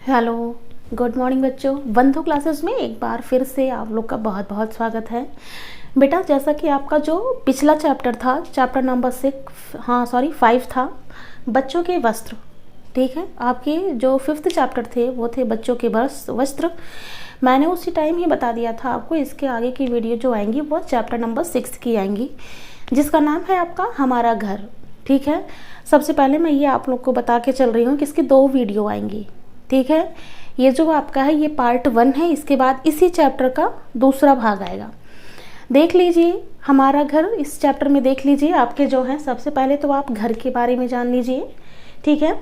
Hello, good morning बच्चों। बंधु classes में एक बार फिर से आप लोग का बहुत बहुत स्वागत है। बेटा, जैसा कि आपका जो पिछला चैप्टर था, चैप्टर नंबर 5 था, बच्चों के वस्त्र। ठीक है, आपके जो 5th चैप्टर थे वो थे बच्चों के वस्त्र। मैंने उसी टाइम ही बता दिया था आपको इसके आगे की वीडियो जो आएंगी वो चैप्टर नंबर 6 की आएंगी, जिसका नाम है आपका हमारा घर। ठीक है, सबसे पहले मैं ये आप लोग को बता के चल रही हूँ कि इसकी 2 वीडियो आएंगी। ठीक है, ये जो आपका है ये पार्ट 1 है, इसके बाद इसी चैप्टर का दूसरा भाग आएगा। देख लीजिए हमारा घर, इस चैप्टर में देख लीजिए आपके जो है, सबसे पहले तो आप घर के बारे में जान लीजिए। ठीक है,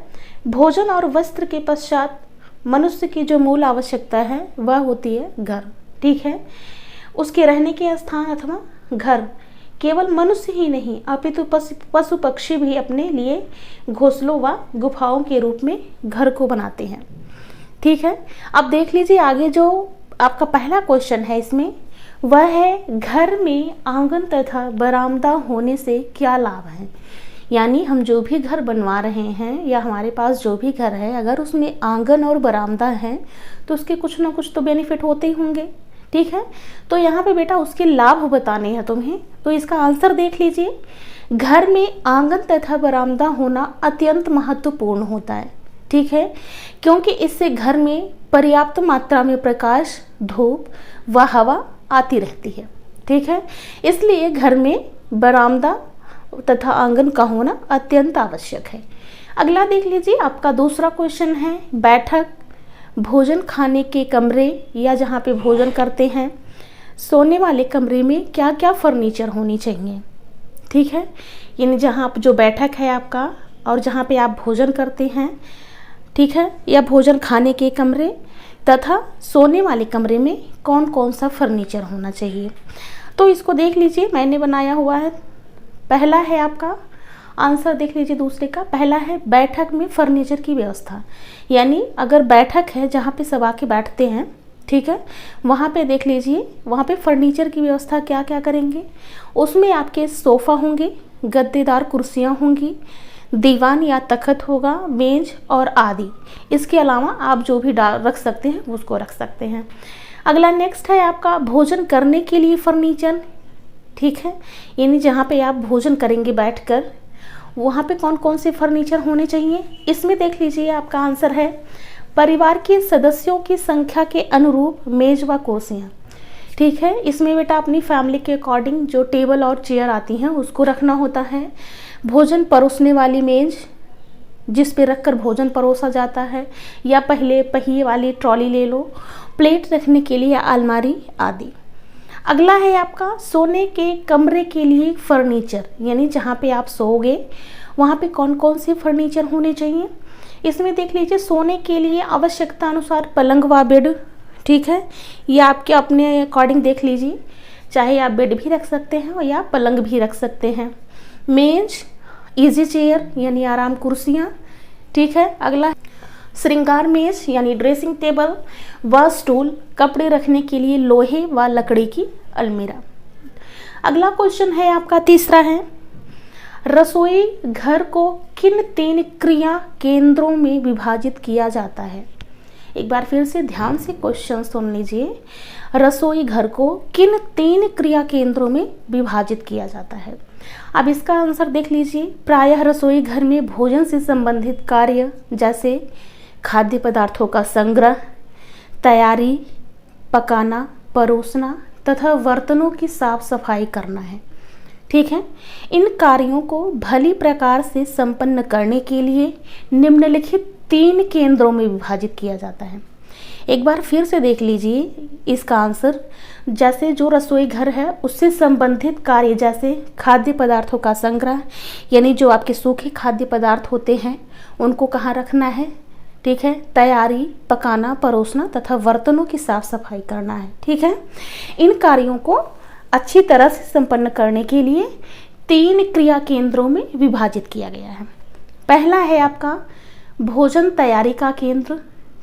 भोजन और वस्त्र के पश्चात मनुष्य की जो मूल आवश्यकता है वह होती है घर। ठीक है, उसके रहने के स्थान अथवा घर केवल मनुष्य ही नहीं अपितु पशु पक्षी भी अपने लिए घोंसलों व गुफाओं के रूप में घर को बनाते हैं। ठीक है, अब देख लीजिए आगे जो आपका पहला क्वेश्चन है इसमें, वह है घर में आंगन तथा बरामदा होने से क्या लाभ है। यानी हम जो भी घर बनवा रहे हैं या हमारे पास जो भी घर है, अगर उसमें आंगन और बरामदा है तो उसके कुछ ना कुछ तो बेनिफिट होते ही होंगे। ठीक है, तो यहाँ पे बेटा उसके लाभ बताने हैं तुम्हें, तो इसका आंसर देख लीजिए। घर में आंगन तथा बरामदा होना अत्यंत महत्वपूर्ण होता है। ठीक है, क्योंकि इससे घर में पर्याप्त मात्रा में प्रकाश, धूप व हवा आती रहती है। ठीक है, इसलिए घर में बरामदा तथा आंगन का होना अत्यंत आवश्यक है। अगला देख लीजिए, आपका दूसरा क्वेश्चन है बैठक, भोजन खाने के कमरे या जहाँ पे भोजन करते हैं, सोने वाले कमरे में क्या क्या फर्नीचर होनी चाहिए। ठीक है, यानी जहाँ जो बैठक है आपका और जहाँ पे आप भोजन करते हैं, ठीक है, या भोजन खाने के कमरे तथा सोने वाले कमरे में कौन कौन सा फर्नीचर होना चाहिए। तो इसको देख लीजिए, मैंने बनाया हुआ है। पहला है आपका आंसर, देख लीजिए दूसरे का। पहला है बैठक में फर्नीचर की व्यवस्था, यानी अगर बैठक है जहाँ पे सब आके बैठते हैं, ठीक है, वहाँ पे देख लीजिए वहाँ पे फर्नीचर की व्यवस्था क्या क्या करेंगे। उसमें आपके सोफ़ा होंगे, गद्देदार कुर्सियाँ होंगी, दीवान या तख्त होगा, मेज और आदि। इसके अलावा आप जो भी रख सकते हैं उसको रख सकते हैं। अगला नेक्स्ट है आपका भोजन करने के लिए फर्नीचर। ठीक है, यानी जहाँ पे आप भोजन करेंगे बैठकर, वहाँ पे कौन कौन से फर्नीचर होने चाहिए। इसमें देख लीजिए आपका आंसर है परिवार के सदस्यों की संख्या के अनुरूप मेज व कुर्सियाँ। ठीक है, इसमें बेटा अपनी फैमिली के अकॉर्डिंग जो टेबल और चेयर आती हैं उसको रखना होता है। भोजन परोसने वाली मेज जिस पे रखकर भोजन परोसा जाता है, या पहले पहिए वाली ट्रॉली ले लो, प्लेट रखने के लिए अलमारी आदि। अगला है आपका सोने के कमरे के लिए फर्नीचर, यानी जहाँ पे आप सोओगे वहाँ पे कौन कौन से फर्नीचर होने चाहिए। इसमें देख लीजिए सोने के लिए आवश्यकता अनुसार पलंग व बेड। ठीक है, ये आपके अपने अकॉर्डिंग देख लीजिए, चाहे आप बेड भी रख सकते हैं या पलंग भी रख सकते हैं। मेज, इजी चेयर यानी आराम कुर्सियाँ। ठीक है, अगला श्रृंगार मेज यानी ड्रेसिंग टेबल व स्टूल, कपड़े रखने के लिए लोहे व लकड़ी की अलमीरा। अगला क्वेश्चन है आपका तीसरा है रसोई घर को किन 3 क्रिया केंद्रों में विभाजित किया जाता है। एक बार फिर से ध्यान से क्वेश्चन सुन लीजिए। रसोई घर को किन 3 क्रिया केंद्रों में विभाजित किया जाता है। अब इसका आंसर देख लीजिए। प्रायः रसोई घर में भोजन से संबंधित कार्य जैसे खाद्य पदार्थों का संग्रह, तैयारी, पकाना, परोसना तथा बर्तनों की साफ सफाई करना है। ठीक है, इन कार्यों को भली प्रकार से संपन्न करने के लिए निम्नलिखित 3 केंद्रों में विभाजित किया जाता है। एक बार फिर से देख लीजिए इसका आंसर। जैसे जो रसोई घर है उससे संबंधित कार्य जैसे खाद्य पदार्थों का संग्रह, यानी जो आपके सूखे खाद्य पदार्थ होते हैं उनको कहाँ रखना है। ठीक है, तैयारी, पकाना, परोसना तथा बर्तनों की साफ सफाई करना है। ठीक है, इन कार्यों को अच्छी तरह से संपन्न करने के लिए 3 क्रिया केंद्रों में विभाजित किया गया है। पहला है आपका भोजन तैयारी का केंद्र।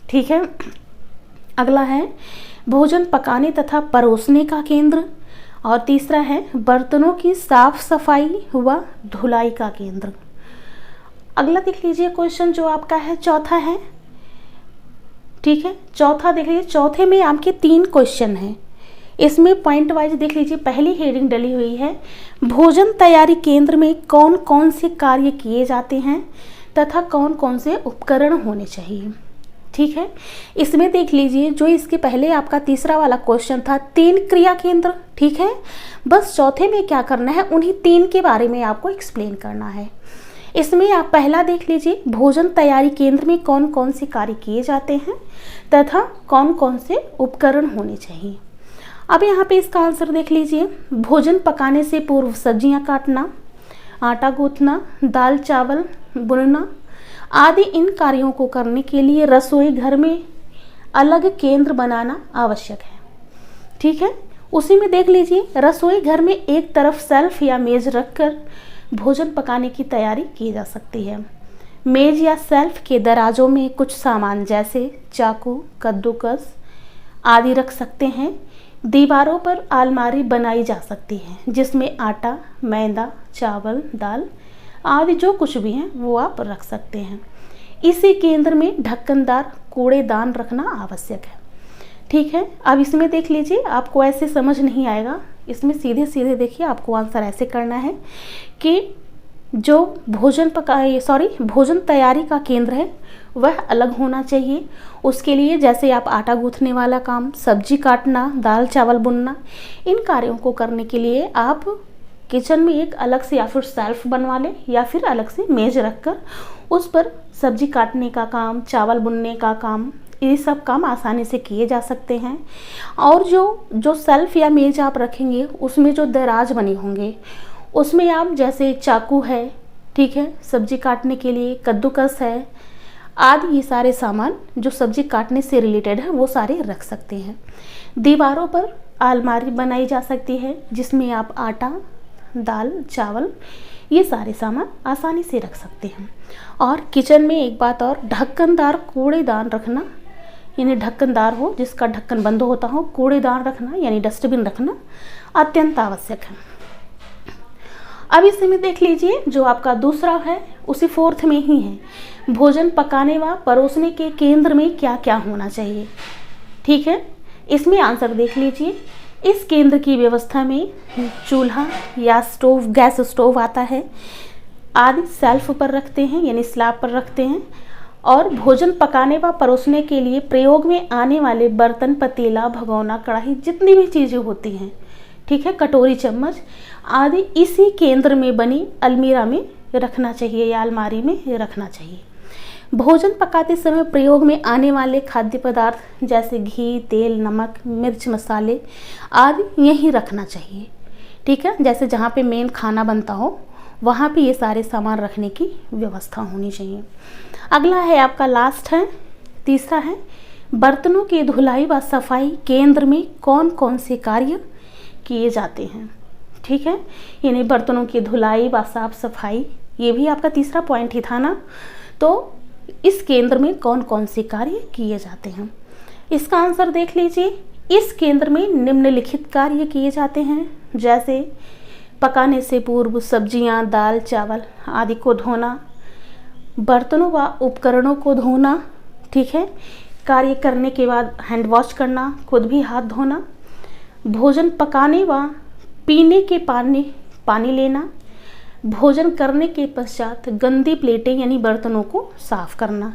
ठीक है, अगला है भोजन पकाने तथा परोसने का केंद्र, और तीसरा है बर्तनों की साफ सफाई व धुलाई का केंद्र। अगला देख लीजिए क्वेश्चन जो आपका है चौथा है ठीक है। चौथा देख लीजिए, चौथे में आपके 3 क्वेश्चन हैं। इसमें पॉइंट वाइज देख लीजिए, पहली हेडिंग डली हुई है भोजन तैयारी केंद्र में कौन कौन से कार्य किए जाते हैं तथा कौन कौन से उपकरण होने चाहिए। ठीक है, इसमें देख लीजिए जो इसके पहले आपका तीसरा वाला क्वेश्चन था 3 क्रिया केंद्र। ठीक है, बस चौथे में क्या करना है, उन्हीं 3 के बारे में आपको एक्सप्लेन करना है। इसमें आप पहला देख लीजिए भोजन तैयारी केंद्र में कौन कौन से कार्य किए जाते हैं तथा कौन कौन से उपकरण होने चाहिए। अब यहाँ पे इसका आंसर देख लीजिए, भोजन पकाने से पूर्व सब्जियां काटना, आटा गूंथना, दाल चावल बुनना आदि इन कार्यों को करने के लिए रसोई घर में अलग केंद्र बनाना आवश्यक है। ठीक है, उसी में देख लीजिए रसोई घर में एक तरफ शेल्फ या मेज रखकर भोजन पकाने की तैयारी की जा सकती है। मेज या शेल्फ के दराजों में कुछ सामान जैसे चाकू, कद्दूकस आदि रख सकते हैं। दीवारों पर अलमारी बनाई जा सकती है जिसमें आटा, मैदा, चावल, दाल आदि जो कुछ भी है वो आप रख सकते हैं। इसी केंद्र में ढक्कनदार कूड़ेदान रखना आवश्यक है। ठीक है, अब इसमें देख लीजिए, आपको ऐसे समझ नहीं आएगा, इसमें सीधे सीधे देखिए आपको आंसर ऐसे करना है कि जो भोजन तैयारी का केंद्र है वह अलग होना चाहिए। उसके लिए जैसे आप आटा गूंथने वाला काम, सब्जी काटना, दाल चावल बुनना, इन कार्यों को करने के लिए आप किचन में एक अलग से या फिर शेल्फ बनवा लें या फिर अलग से मेज रखकर उस पर सब्जी काटने का काम, चावल बुनने का काम, ये सब काम आसानी से किए जा सकते हैं। और जो शेल्फ या मेज आप रखेंगे उसमें जो दराज बने होंगे उसमें आप जैसे चाकू है, ठीक है, सब्जी काटने के लिए कद्दूकस है आदि ये सारे सामान जो सब्जी काटने से रिलेटेड है वो सारे रख सकते हैं। दीवारों पर अलमारी बनाई जा सकती है जिसमें आप आटा, दाल, चावल ये सारे सामान आसानी से रख सकते हैं। और किचन में एक बात और, ढक्कनदार कूड़ेदान रखना, यानी ढक्कनदार हो जिसका ढक्कन बंद होता हो, कूड़ेदान रखना यानी डस्टबिन रखना अत्यंत आवश्यक है। अब इसे में देख लीजिए जो आपका दूसरा है उसी 4th में ही है, भोजन पकाने व परोसने के केंद्र में क्या क्या होना चाहिए। ठीक है, इसमें आंसर देख लीजिए, इस केंद्र की व्यवस्था में चूल्हा या स्टोव, गैस स्टोव आता है आदि शेल्फ पर रखते हैं यानी स्लैब पर रखते हैं। और भोजन पकाने व परोसने के लिए प्रयोग में आने वाले बर्तन, पतीला, भगोना, कढ़ाई जितनी भी चीज़ें होती हैं, ठीक है, कटोरी, चम्मच आदि इसी केंद्र में बनी अलमीरा में रखना चाहिए या अलमारी में रखना चाहिए। भोजन पकाते समय प्रयोग में आने वाले खाद्य पदार्थ जैसे घी, तेल, नमक, मिर्च, मसाले आदि यहीं रखना चाहिए। ठीक है, जैसे जहाँ पे मेन खाना बनता हो वहाँ पे ये सारे सामान रखने की व्यवस्था होनी चाहिए। अगला है आपका लास्ट है, तीसरा है बर्तनों की धुलाई व सफाई केंद्र में कौन कौन से कार्य किए जाते हैं। ठीक है, यानी बर्तनों की धुलाई व साफ सफाई, ये भी आपका तीसरा पॉइंट ही था ना। तो इस केंद्र में कौन कौन से कार्य किए जाते हैं। इसका आंसर देख लीजिए, इस केंद्र में निम्नलिखित कार्य किए जाते हैं जैसे पकाने से पूर्व सब्जियां, दाल, चावल आदि को धोना, बर्तनों व उपकरणों को धोना, ठीक है, कार्य करने के बाद हैंड वॉश करना, खुद भी हाथ धोना, भोजन पकाने व पीने के पानी लेना, भोजन करने के पश्चात गंदी प्लेटें यानी बर्तनों को साफ करना।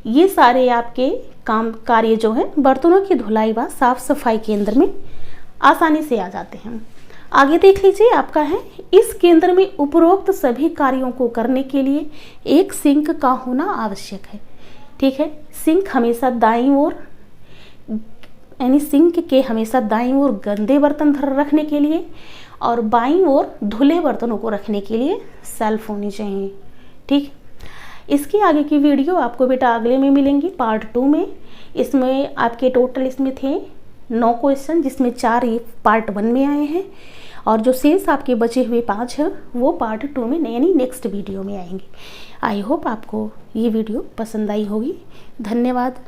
ये सारे आपके कार्य जो है बर्तनों की धुलाई व साफ सफाई केंद्र में आसानी से आ जाते हैं। आगे देख लीजिए, आपका है इस केंद्र में उपरोक्त सभी कार्यों को करने के लिए एक सिंक का होना आवश्यक है। ठीक है, सिंक हमेशा दाईं ओर, यानी सिंक के हमेशा दाईं ओर गंदे बर्तन रखने के लिए और बाईं ओर धुले बर्तनों को रखने के लिए शेल्फ होनी चाहिए। ठीक, इसकी आगे की वीडियो आपको बेटा अगले में मिलेंगी पार्ट 2 में। इसमें आपके टोटल इसमें थे 9 क्वेश्चन जिसमें 4 ये पार्ट 1 में आए हैं और जो शेष आपके बचे हुए 5 हैं वो पार्ट 2 में यानी नेक्स्ट वीडियो में आएंगे। आई होप आपको ये वीडियो पसंद आई होगी। धन्यवाद।